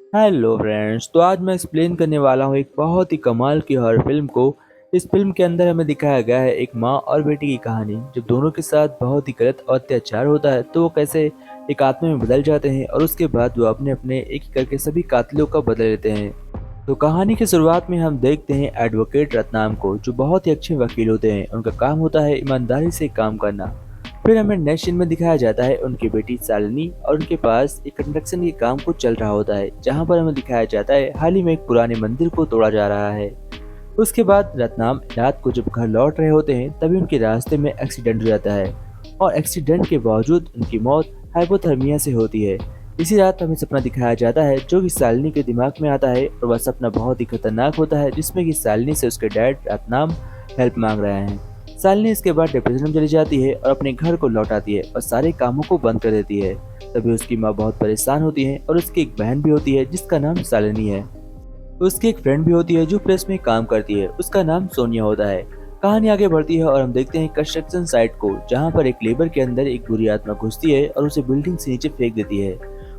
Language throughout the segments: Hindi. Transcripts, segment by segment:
हेलो फ्रेंड्स, तो आज मैं एक्सप्लेन करने वाला हूँ एक बहुत ही कमाल की हॉरर फिल्म को। इस फिल्म के अंदर हमें दिखाया गया है एक माँ और बेटी की कहानी। जब दोनों के साथ बहुत ही गलत और अत्याचार होता है तो वो कैसे एक आत्मा में बदल जाते हैं और उसके बाद वो अपने अपने एक एक करके सभी कातिलों का बदला लेते हैं। तो कहानी की शुरुआत में हम देखते हैं एडवोकेट रत्नाम को, जो बहुत ही अच्छे वकील होते हैं। उनका काम होता है ईमानदारी से काम करना। फिर हमें नेक्स्ट सीन में दिखाया जाता है उनकी बेटी शालिनी और उनके पास एक कंस्ट्रक्शन के काम को चल रहा होता है, जहां पर हमें दिखाया जाता है हाल ही में एक पुराने मंदिर को तोड़ा जा रहा है। उसके बाद रत्नाम रात को जब घर लौट रहे होते हैं तभी उनके रास्ते में एक्सीडेंट हो जाता है और एक्सीडेंट के बावजूद उनकी मौत हाइपोथर्मिया से होती है। इसी रात हमें सपना दिखाया जाता है जो कि शालिनी के दिमाग में आता है और वह सपना बहुत ही खतरनाक होता है, जिसमें कि शालिनी से उसके डैड रत्नाम हेल्प मांग रहे हैं। शालिनी इसके बाद डिप्रेशन में चली जाती है और अपने घर को लौट आती है और सारे कामों को बंद कर देती है। तभी उसकी माँ बहुत परेशान होती है और उसकी एक बहन भी होती है जिसका नाम शालिनी है। उसकी एक फ्रेंड भी होती है जो प्रेस में काम करती है, उसका नाम सोनिया होता है। कहानी आगे बढ़ती है और हम देखते हैं कंस्ट्रक्शन साइट को, जहां पर एक लेबर के अंदर एक बुरी आत्मा घुसती है और उसे बिल्डिंग से नीचे फेंक देती है।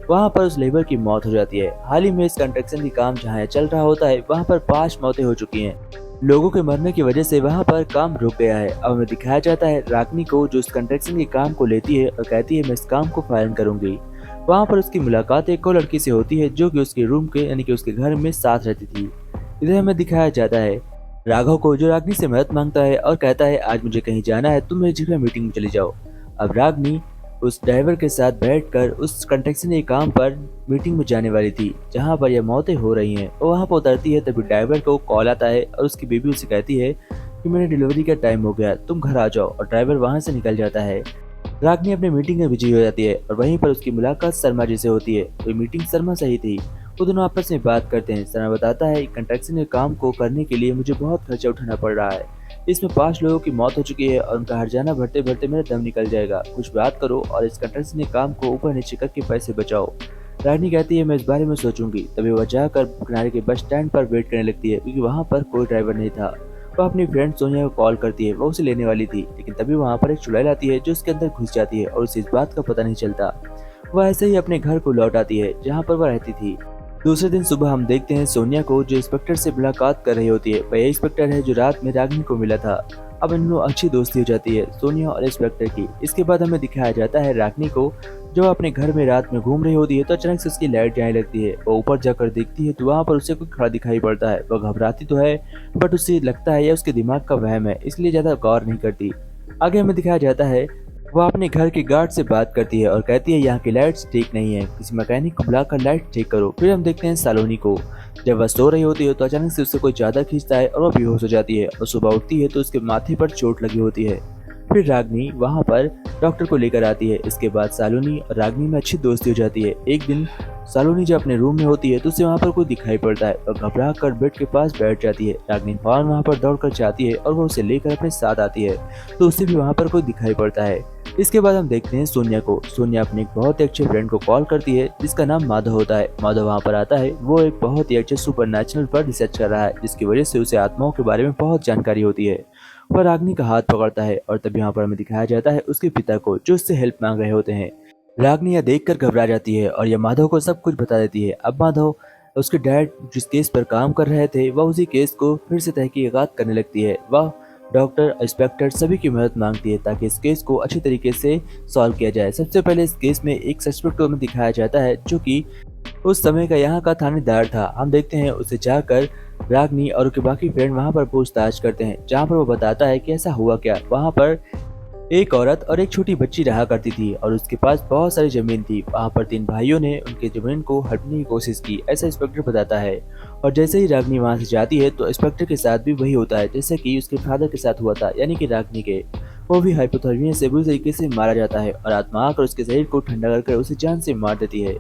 वहां पर उस लेबर की मौत हो जाती है। हाल ही में इस कंस्ट्रक्शन की काम जहां चल रहा होता है वहां पर 5 मौतें हो चुकी हैं। लोगों के मरने की वजह से वहां पर काम रुक गया है। अब हमें दिखाया जाता है रागनी को, जो इस कंस्ट्रक्शन के काम को लेती है और कहती है मैं इस काम को फाइनल करूंगी। वहां पर उसकी मुलाकात एक और लड़की से होती है जो कि उसके रूम के यानी कि उसके घर में साथ रहती थी। इधर हमें दिखाया जाता है राघव को, जो रागनी से मदद मांगता है और कहता है आज मुझे कहीं जाना है, तुम मेरी जगह मीटिंग में चली जाओ। अब रागनी उस ड्राइवर के साथ बैठकर उस कंस्ट्रक्शन के काम पर मीटिंग में जाने वाली थी जहां पर यह मौतें हो रही हैं। वो वहां पर उतरती है तभी ड्राइवर को कॉल आता है और उसकी बेबी उसे कहती है कि मेरे डिलीवरी का टाइम हो गया, तुम घर आ जाओ, और ड्राइवर वहां से निकल जाता है। रागनी अपनी मीटिंग में बिजी हो जाती है और वहीं पर उसकी मुलाकात शर्मा जी से होती है। तो मीटिंग शर्मा से ही थी। वो दोनों आपस में बात करते हैं। शर्मा बताता है कंस्ट्रक्शन के काम को करने के लिए मुझे बहुत खर्चा उठाना पड़ रहा है। इसमें 5 लोगों की मौत हो चुकी है और उनका हर्जाना भरते भरते मेरा दम निकल जाएगा। कुछ बात करो और इस कंस्ट्रक्शन के काम को ऊपर नीचे करके पैसे बचाओ। रानी कहती है मैं इस बारे में सोचूंगी। तभी वह जाकर किनारे के बस स्टैंड पर वेट करने लगती है, क्योंकि वहां पर कोई ड्राइवर नहीं था। वह अपनी फ्रेंड सोनिया को कॉल करती है, वो उसे लेने वाली थी, लेकिन तभी वहां पर एक चुड़ैल आती है जो उसके अंदर घुस जाती है और उसे इस बात का पता नहीं चलता। वह ऐसे ही अपने घर को लौट आती है जहाँ पर वह रहती थी। दूसरे दिन सुबह हम देखते हैं सोनिया को, जो इंस्पेक्टर से मुलाकात कर रही होती है। वह यही इंस्पेक्टर है जो रात में रागिनी को मिला था। अब इन दोनों अच्छी दोस्ती हो जाती है, सोनिया और इंस्पेक्टर की। इसके बाद हमें दिखाया जाता है रागिनी को, जो अपने घर में रात में घूम रही होती है तो अचानक से उसकी लाइट जाने लगती है। वो ऊपर जाकर देखती है तो वहाँ पर उसे कोई खड़ा दिखाई पड़ता है। वह घबराती तो है बट उसे लगता है यह उसके दिमाग का वहम है, इसलिए ज्यादा गौर नहीं करती। आगे हमें दिखाया जाता है वह अपने घर के गार्ड से बात करती है और कहती है यहाँ की लाइट्स ठीक नहीं है, किसी मैकेनिक को बुलाकर लाइट ठीक करो। फिर हम देखते हैं सालोनी को, जब वह सो रही होती है तो अचानक से उससे कोई ज्यादा खींचता है और वह बेहोश हो जाती है और सुबह उठती है तो उसके माथे पर चोट लगी होती है। फिर रागनी वहां पर डॉक्टर को लेकर आती है। इसके बाद सालोनी और रागनी में अच्छी दोस्ती हो जाती है। एक दिन सालोनी जब अपने रूम में होती है तो उसे वहां पर कोई दिखाई पड़ता है और घबरा कर बेड के पास बैठ जाती है। रागनी फौरन वहां पर दौड़ कर जाती है और वह उसे लेकर अपने साथ आती है, तो उसे भी वहां पर कोई दिखाई पड़ता है। इसके बाद हम देखते हैं सोनिया को। सोनिया अपने एक बहुत ही अच्छे फ्रेंड को कॉल करती है जिसका नाम माधव होता है। माधव वहां पर आता है। वो एक बहुत ही अच्छे सुपर पर रिसर्च कर रहा है, जिसकी वजह से उसे आत्माओं के बारे में बहुत जानकारी होती है। वह रागनी का हाथ पकड़ता है और तब यहाँ पर हमें दिखाया जाता है उसके पिता को, जो उससे हेल्प मांग रहे होते हैं। रागनी यह देखकर घबरा जाती है और यह माधव को सब कुछ बता देती है। अब माधव उसके डैड जिस केस पर काम कर रहे थे वह उसी केस को फिर से तहकीकात करने लगती है। वह डॉक्टर, इंस्पेक्टर सभी की मदद मांगती है ताकि इस केस को अच्छी तरीके से सॉल्व किया जाए। सबसे पहले इस केस में एक सस्पेक्ट को हमें दिखाया जाता है जो कि उस समय का यहाँ का थानेदार था। हम देखते हैं उसे जाकर रागनी और उसके बाकी फ्रेंड वहां पर पूछताछ करते हैं, जहां पर वो बताता है कि ऐसा हुआ क्या। वहां पर एक औरत और एक छोटी बच्ची रहा करती थी और उसके पास बहुत सारी जमीन थी। वहां पर 3 भाइयों ने उनके जमीन को हड़पने की कोशिश की, ऐसा इंस्पेक्टर बताता है। और जैसे ही रागनी वहां से जाती है तो इंस्पेक्टर के साथ भी वही होता है जैसे कि उसके फादर के साथ हुआ था, यानी कि रागनी के। वो भी हाइपोथर्मिया से बुरी तरीके से मारा जाता है और आत्मा आकर उसके शरीर को ठंडा कर उसे जान से मार देती है।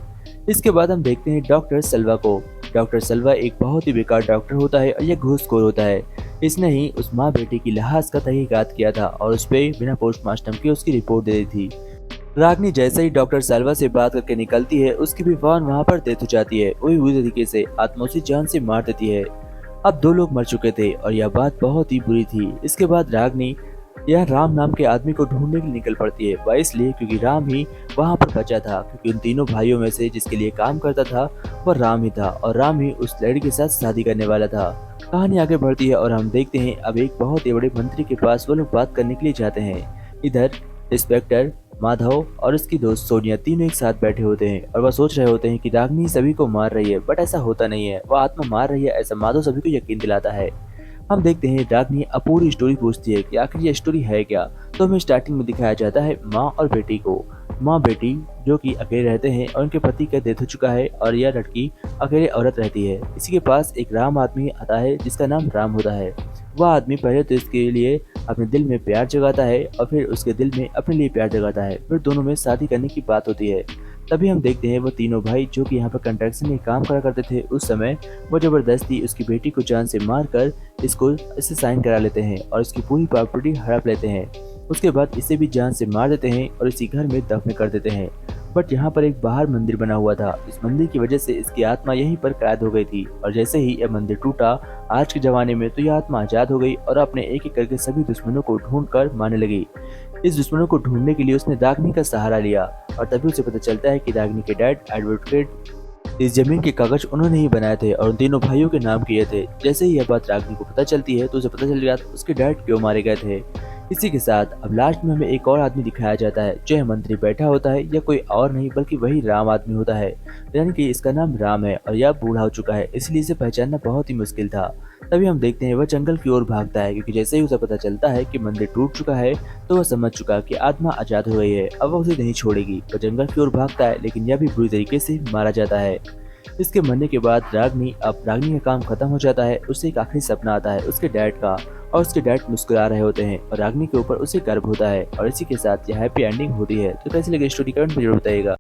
इसके बाद हम देखते हैं डॉक्टर सलवा को। डॉक्टर सलवा एक बहुत ही बेकार डॉक्टर होता है और यह घूसखोर होता है। इसने ही उस माँ बेटी की लाश का तहकीकात किया था और उस पे बिना पोस्टमार्टम के उसकी रिपोर्ट दे दी थी। रागनी जैसे ही डॉक्टर सलवा से बात करके निकलती है, उसकी भी फौरन वहां पर डेथ हो जाती है। वही बुरी तरीके से आत्मा उसे जान से मार देती है। अब 2 लोग मर चुके थे और यह बात बहुत ही बुरी थी। इसके बाद रागनी यह राम नाम के आदमी को ढूंढने के लिए निकल पड़ती है। वह इसलिए क्योंकि राम ही वहाँ पर बचा था, क्योंकि उन तीनों भाइयों में से जिसके लिए काम करता था वह राम ही था और राम ही उस लड़की के साथ शादी करने वाला था। कहानी आगे बढ़ती है और हम देखते हैं अब एक बहुत ही बड़े मंत्री के पास वो लोग बात करने के लिए जाते हैं। इधर इंस्पेक्टर माधव और उसकी दोस्त सोनिया तीनों एक साथ बैठे होते हैं और वह सोच रहे होते हैं कि रागिनी सभी को मार रही है, बट ऐसा होता नहीं है, वह आत्मा मार रही है ऐसा माधव सभी को यकीन दिलाता है। हम देखते हैं रागिनी अब पूरी स्टोरी पूछती है कि आखिर ये स्टोरी है क्या। तो हमें स्टार्टिंग में दिखाया जाता है माँ और बेटी को। माँ बेटी जो कि अकेले रहते हैं और उनके पति का डेथ हो चुका है और यह लड़की अकेले औरत रहती है। इसी के पास एक राम आदमी आता है जिसका नाम राम होता है। वह आदमी पहले तो इसके लिए अपने दिल में प्यार जगाता है और फिर उसके दिल में अपने लिए प्यार जगाता है, फिर दोनों में शादी करने की बात होती है। तभी हम देखते हैं वो तीनों भाई जो कि यहाँ पर कंस्ट्रक्शन में काम करा करते थे उस समय, वो जबरदस्ती उसकी बेटी को जान से मारकर इससे साइन करा लेते हैं और इसकी पूरी प्रॉपर्टी हड़प लेते हैं। उसके बाद इसे भी जान से मार देते हैं और इसी घर में दफन कर देते हैं। बट यहाँ पर एक बाहर मंदिर बना हुआ था, इस मंदिर की वजह से इसकी आत्मा यहीं पर कैद हो गई थी और जैसे ही यह मंदिर टूटा आज के जमाने में तो यह आत्मा आजाद हो गई और अपने एक एक करके सभी दुश्मनों को ढूंढ कर मारने लगी। इस दुश्मनों को ढूंढने के लिए उसने रागिनी का सहारा लिया और तभी उसे पता चलता है कि रागिनी के डैड एडवोकेट इस जमीन के कागज उन्होंने ही बनाए थे और उन तीनों भाइयों के नाम किए थे। जैसे ही यह बात रागिनी को पता चलती है तो उसे पता चल गया उसके डैड क्यों मारे गए थे। इसी के साथ अब लास्ट में हमें एक और आदमी दिखाया जाता है जो है मंत्री बैठा होता है, या कोई और नहीं बल्कि वही राम आदमी होता है। यानी कि इसका नाम राम है और यह बूढ़ा हो चुका है, इसलिए इसे पहचानना बहुत ही मुश्किल था। तभी हम देखते हैं वह जंगल की ओर भागता है, क्योंकि जैसे ही उसे पता चलता है कि मंदिर टूट चुका है तो वह समझ चुका कि आत्मा आजाद हो गई है, अब वह उसे नहीं छोड़ेगी। वह जंगल की ओर भागता है लेकिन यह भी बुरी तरीके से मारा जाता है। इसके मरने के बाद रागिनी का काम खत्म हो जाता है। उसे एक आखिरी सपना आता है उसके डैड का और उसके डैड मुस्कुरा रहे होते हैं और रागिनी के ऊपर उसे गर्व होता है और इसी के साथ यह हैप्पी एंडिंग होती है। तो कैसी लगी स्टोरी कमेंट में जरूर बताइएगा।